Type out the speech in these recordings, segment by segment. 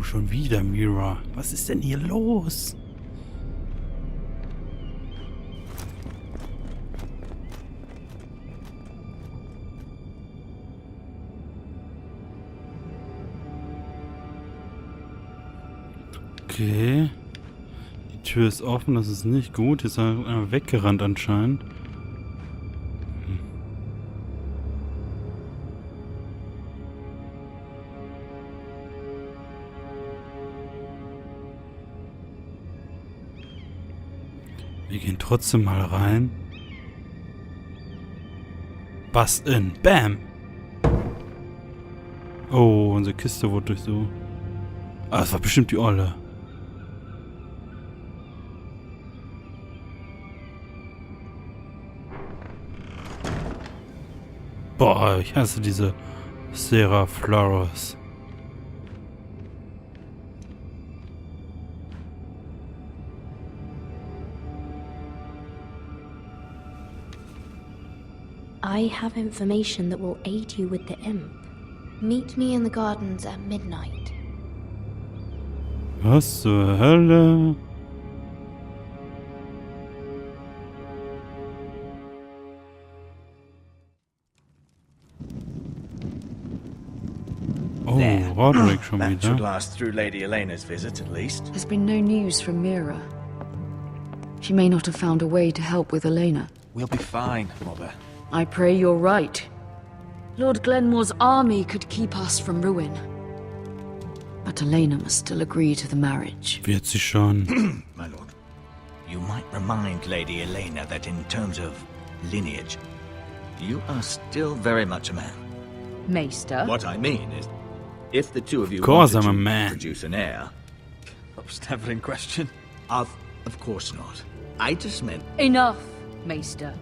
Schon wieder Mira. Was ist denn hier los? Okay. Die Tür ist offen, das ist nicht gut. Jetzt ist er weggerannt anscheinend. Wir gehen trotzdem mal rein. Bust in. Bam! Oh, unsere Kiste wurde durch so... Ah, das war bestimmt die Olle. Boah, ich hasse diese Sarah Flowers. I have information that will aid you with the imp. Meet me in the gardens at midnight. Was zur Hölle? Oh, Rodrik schon That should wieder. last through Lady Elena's visit, at least. There's been no news from Mira. She may not have found a way to help with Elena. We'll be fine, Mother. I pray you're right. Lord Glenmore's army could keep us from ruin. But Elena must still agree to the marriage. Wird sie schon. My lord. You might remind Lady Elena that in terms of lineage, you are still very much a man. Maester? What I mean is, if the two of you Of course wanted I'm a to man. produce an heir... That was never in question. Of course not. I just meant... Enough, Maester.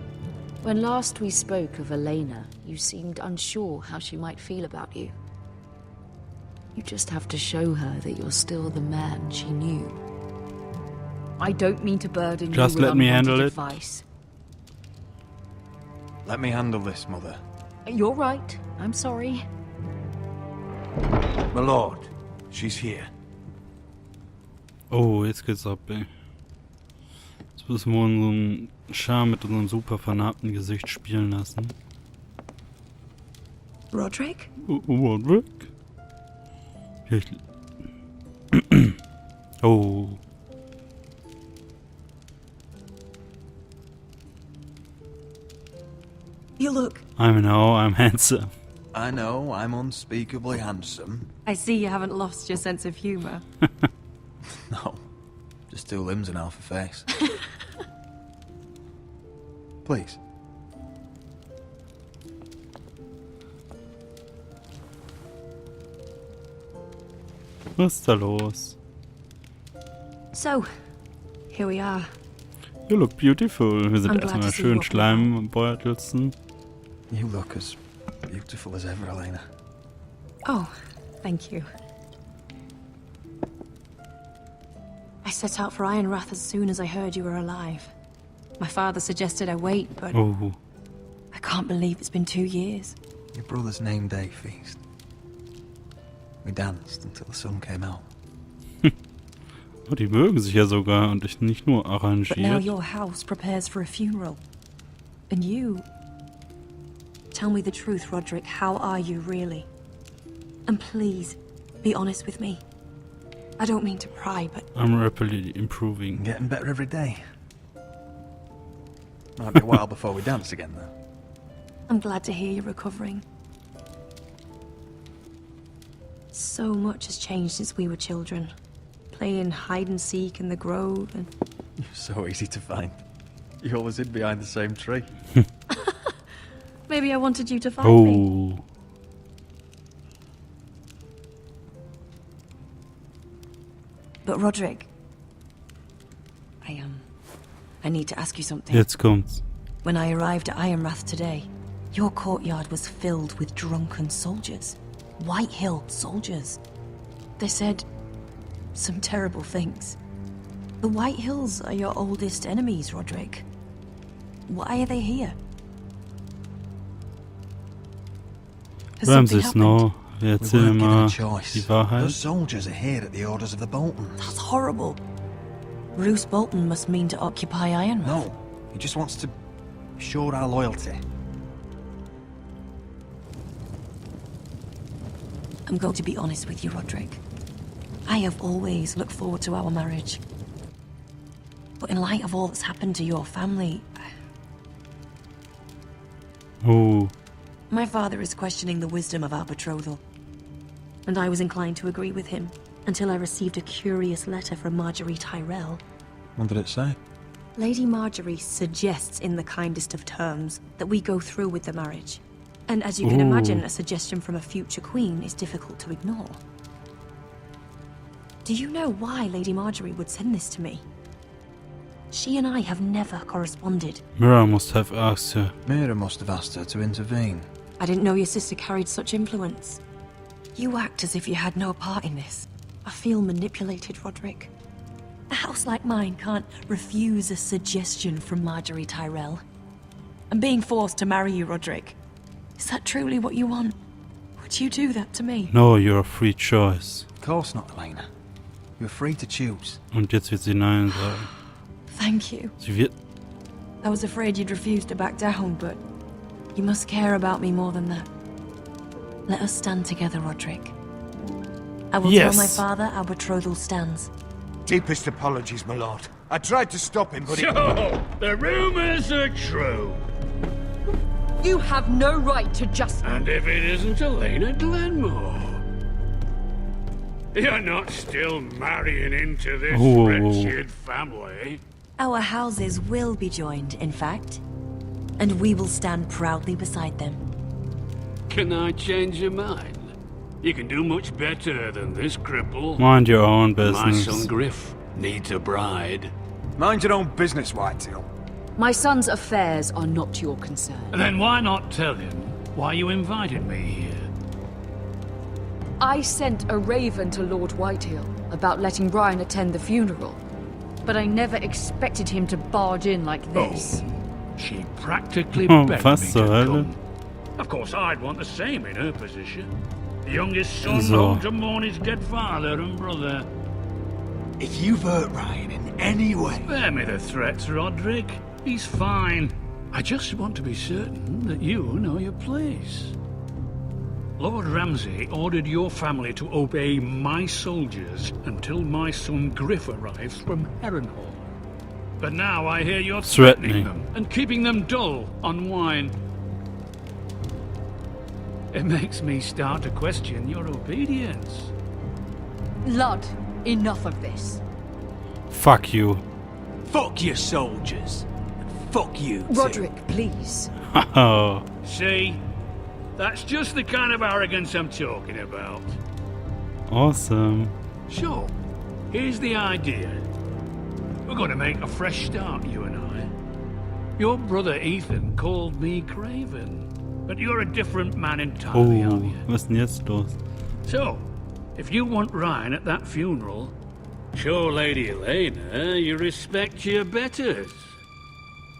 When last we spoke of Elena, you seemed unsure how she might feel about you. You just have to show her that you're still the man she knew. I don't mean to burden Just you with let me handle unwanted it. advice. Let me handle this, Mother. You're right. I'm sorry. My lord, she's here. Oh, jetzt geht's ab, ey. Jetzt müssen wir unseren Charme mit unserem super vernarbten Gesicht spielen lassen. Rodrik? Rodrik? Oh. You look... I'm handsome. I know, I'm unspeakably handsome. I see you haven't lost your sense of humor. No, just two limbs and half a face. Please. Was ist da los? So, here we are. You look beautiful. Wir sind I'm glad erstmal to see schön you. Schleimbeutelsten. You look as beautiful as ever, Elena. Oh, thank you. I set out for Ironrath as soon as I heard you were alive. My father suggested I wait, but Oh. I can't believe it's been 2 years. Your brother's name day feast. We danced until the sun came out. Oh, die mögen sich ja sogar und ich nicht nur But now arrangiert. your house prepares for a funeral. And you... Tell me the truth, Rodrik. How are you, really? And please, be honest with me. I don't mean to pry, but... I'm rapidly improving. Getting better every day. Might be a while before we dance again, though. I'm glad to hear you're recovering. So much has changed since we were children. Playing hide and seek in the grove and... You're so easy to find. You always hid behind the same tree. Maybe I wanted you to find me. Oh. But Rodrik... I need to ask you something. Jetzt kommt's. When I arrived at Ironrath today, your courtyard was filled with drunken soldiers. Whitehill soldiers. They said some terrible things. The Whitehills are your oldest enemies, Rodrik. Why are they here? Has something Ramses, happened? no. Wir We erzählen weren't given mal a choice. die Wahrheit. Those soldiers are here at the orders of the Bolton. That's horrible. Roose Bolton must mean to occupy Ironrath. No, he just wants to show our loyalty. I'm going to be honest with you, Rodrik. I have always looked forward to our marriage. But in light of all that's happened to your family, Oh, my father is questioning the wisdom of our betrothal. And I was inclined to agree with him until I received a curious letter from Marjorie Tyrell. What did it say? Lady Marjorie suggests in the kindest of terms that we go through with the marriage. And as you can imagine, a suggestion from a future queen is difficult to ignore. Do you know why Lady Marjorie would send this to me? She and I have never corresponded. Mira must have asked her. Mira must have asked her to intervene. I didn't know your sister carried such influence. You act as if you had no part in this. I feel manipulated, Rodrik. A house like mine can't refuse a suggestion from Marjorie Tyrell. I'm being forced to marry you, Rodrik. Is that truly what you want? Would you do that to me? No, you're a free choice. Of course not, Elena. You're free to choose. Und jetzt wird sie Nein sagen. Thank you. Sie wird... I was afraid you'd refuse to back down, but you must care about me more than that. Let us stand together, Rodrik. I will tell my father our betrothal stands. Deepest apologies, my lord. I tried to stop him, but So, the rumors are true. You have no right to just... And if it isn't Elena Glenmore, you're not still marrying into this Ooh. wretched family. Our houses will be joined, in fact. And we will stand proudly beside them. Can I change your mind? You can do much better than this cripple. Mind your own My business. son Griff needs a bride. mind your own business, Whitetail. My son's affairs are not your concern. Then why not tell him why you invited me here? I sent a raven to Lord Whitehill about letting Brian attend the funeral. But I never expected him to barge in like this. She practically Oh, begged was me zur to Hölle? come. Of course, I'd want the same in her position. The youngest son So. home to mourn his dead father and brother. If you've hurt Ryan in any way, Spare me the threats, Rodrik. He's fine. I just want to be certain that you know your place. Lord Ramsay ordered your family to obey my soldiers until my son Griff arrives from Harrenhal. But now I hear you're threatening them and keeping them dull on wine. It makes me start to question your obedience. Lud, enough of this. Fuck you. fuck your soldiers. And fuck you, too. Rodrik, please. Oh. See? That's just the kind of arrogance I'm talking about. Awesome. So, here's the idea. We're going to make a fresh start, you and I. Your brother Ethan called me Craven, but you're a different man entirely, Oh, aren't you? was ist denn jetzt los? So, if you want Ryan at that funeral, show Lady Elena you respect your betters.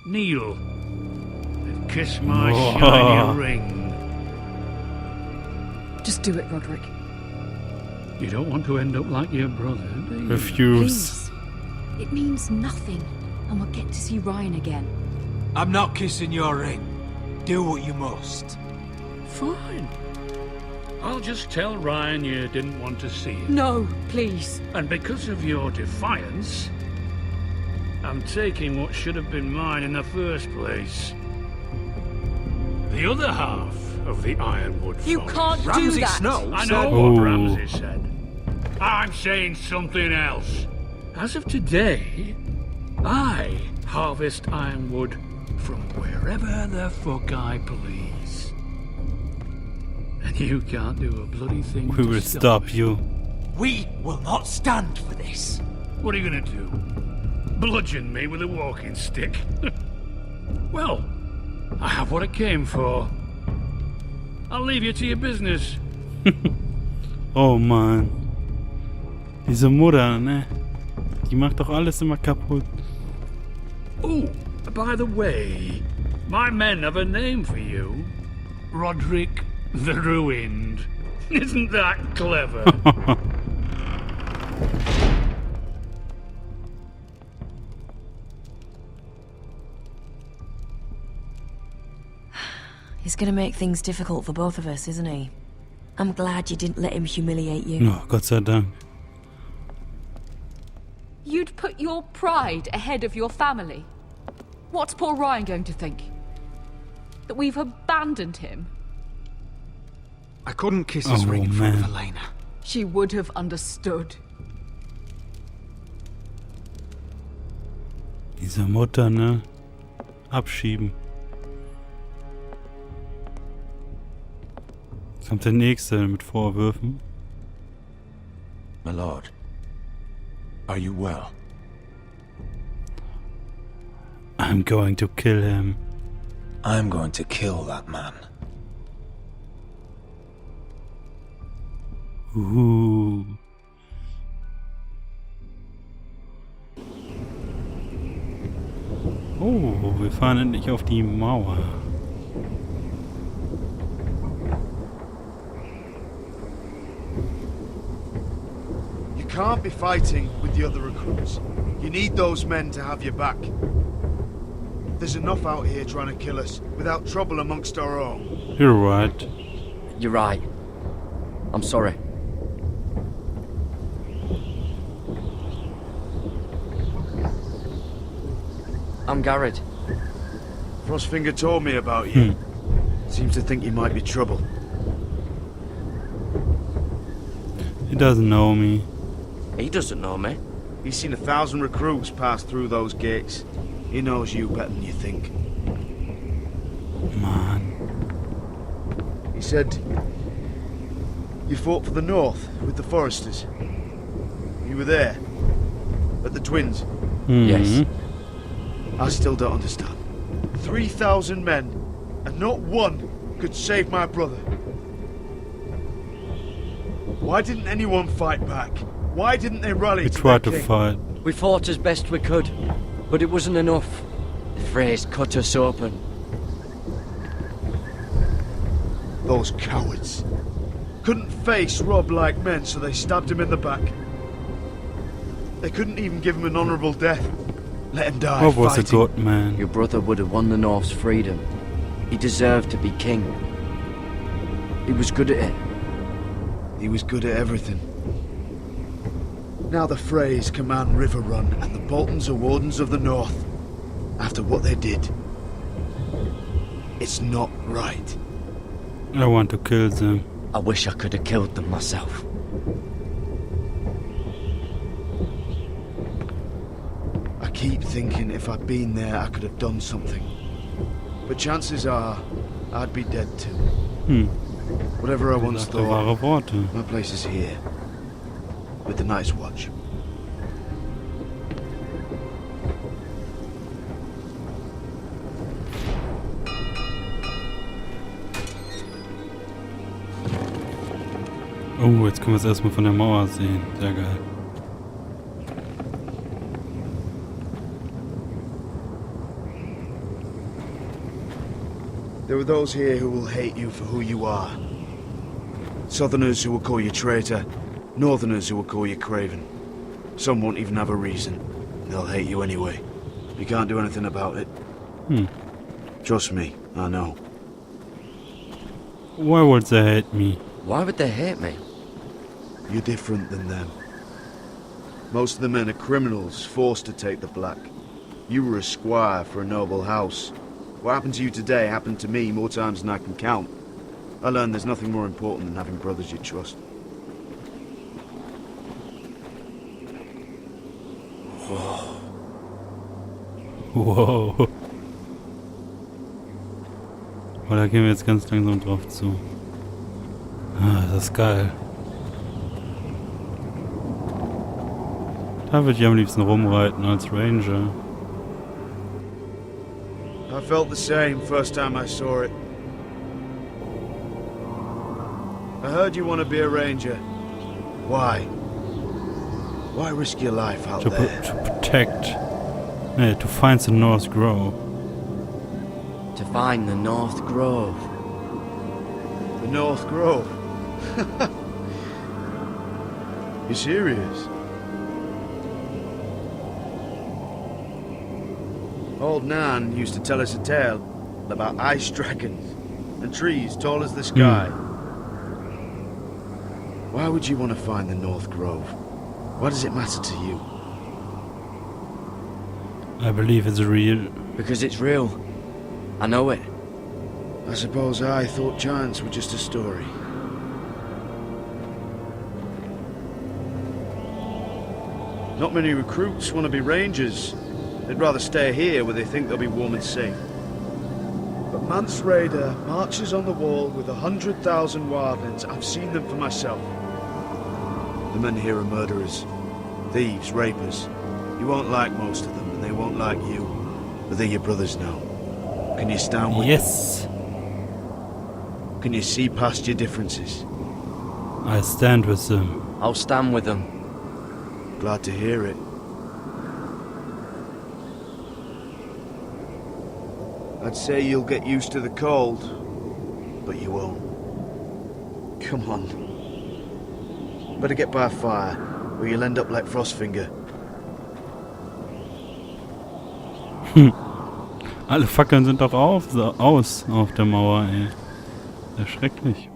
Kneel and kiss my Whoa. shiny ring. Just do it, Rodrik. You don't want to end up like your brother, do you? Refuse. Please. It means nothing, and we'll get to see Ryan again. I'm not kissing your ring. Do what you must. Fine. I'll just tell Ryan you didn't want to see him. No, please. And because of your defiance, I'm taking what should have been mine in the first place. The other half of the Ironwood You forest. can't do Ramsay that. Snow I said... know Oh. what Ramsay said. I'm saying something else. As of today, I harvest ironwood from wherever the fuck I please. And you can't do a bloody thing We to will stop you. We will not stand for this. What are you gonna do? Bludgeon me with a walking stick? Well, I have what I came for. I'll leave you to your business. Oh Mann. Diese Mutter, ne? Die macht doch alles immer kaputt. Oh, by the way, my men have a name for you. Rodrik The ruined. Isn't that clever? He's gonna make things difficult for both of us, isn't he? I'm glad you didn't let him humiliate you. Oh, Gott sei Dank. You'd put your pride ahead of your family. What's poor Ryan going to think? That we've abandoned him? I couldn't kiss his ring in front of Elena. She would have understood. Diese Mutter, ne? Abschieben. Jetzt kommt der Nächste mit Vorwürfen. My lord, are you well? I'm going to kill him. I'm going to kill that man. Oh, wir fahren endlich auf die Mauer. You can't be fighting with the other recruits. You need those men to have your back. There's enough out here trying to kill us without trouble amongst our own. You're right. You're right. I'm sorry. I'm Garrett. Frostfinger told me about you. Seems to think you might be trouble. He doesn't know me. He doesn't know me. He's seen 1,000 recruits pass through those gates. He knows you better than you think. Man. He said you fought for the North with the Foresters. You were there at the Twins. Yes. I still don't understand. 3,000 men, and not one could save my brother. Why didn't anyone fight back? Why didn't they rally We to tried to their king? fight. We fought as best we could, but it wasn't enough. The phrase cut us open. Those cowards couldn't face Rob like men, so they stabbed him in the back. They couldn't even give him an honourable death. Let him die Rob was a fighting. good man. Your brother would have won the North's freedom. He deserved to be king. He was good at it. He was good at everything. Now the Freys command River Run, and the Boltons are wardens of the North. After what they did, it's not right. I want to kill them. I wish I could have killed them myself. I keep thinking if I'd been there, I could have done something. But chances are, I'd be dead too. Whatever I once Sagte wahre thought, Worte. my place is here, with the Night's Watch. Oh, jetzt können wir es erstmal von der Mauer sehen. Sehr geil. There are those here who will hate you for who you are. Southerners who will call you traitor, Northerners who will call you craven. Some won't even have a reason. They'll hate you anyway. You can't do anything about it. Trust me, I know. Why would they hate me? Why would they hate me? You're different than them. Most of the men are criminals, forced to take the black. You were a squire for a noble house. What happened to you today happened to me more times than I can count. I learned there's nothing more important than having brothers you trust. Wow. Oh, da gehen wir jetzt ganz langsam drauf zu. Ah, das ist geil. Da würde ich am liebsten rumreiten als Ranger. I felt the same first time I saw it. I heard you want to be a ranger. Why? Why risk your life out To there? protect. Nee, to find the North Grove. To find the North Grove. The North Grove. You serious? Old Nan used to tell us a tale about ice dragons and trees tall as the sky. Why would you want to find the North Grove? Why does it matter to you? I believe it's real. Because it's real. I know it. I suppose I thought giants were just a story. Not many recruits want to be rangers. They'd rather stay here where they think they'll be warm and safe. But Mance Raider marches on the wall with 100,000 wildlings. I've seen them for myself. The men here are murderers, thieves, rapers. You won't like most of them, and they won't like you. But they're your brothers now. Can you stand with Yes. them? Can you see past your differences? I stand with them. I'll stand with them. Glad to hear it. I'd say you'll get used to the cold, but you won't. Come on. Better get by a fire, or you'll end up like Frostfinger. Alle Fackeln sind doch aus auf der Mauer, ey. Sehr schrecklich.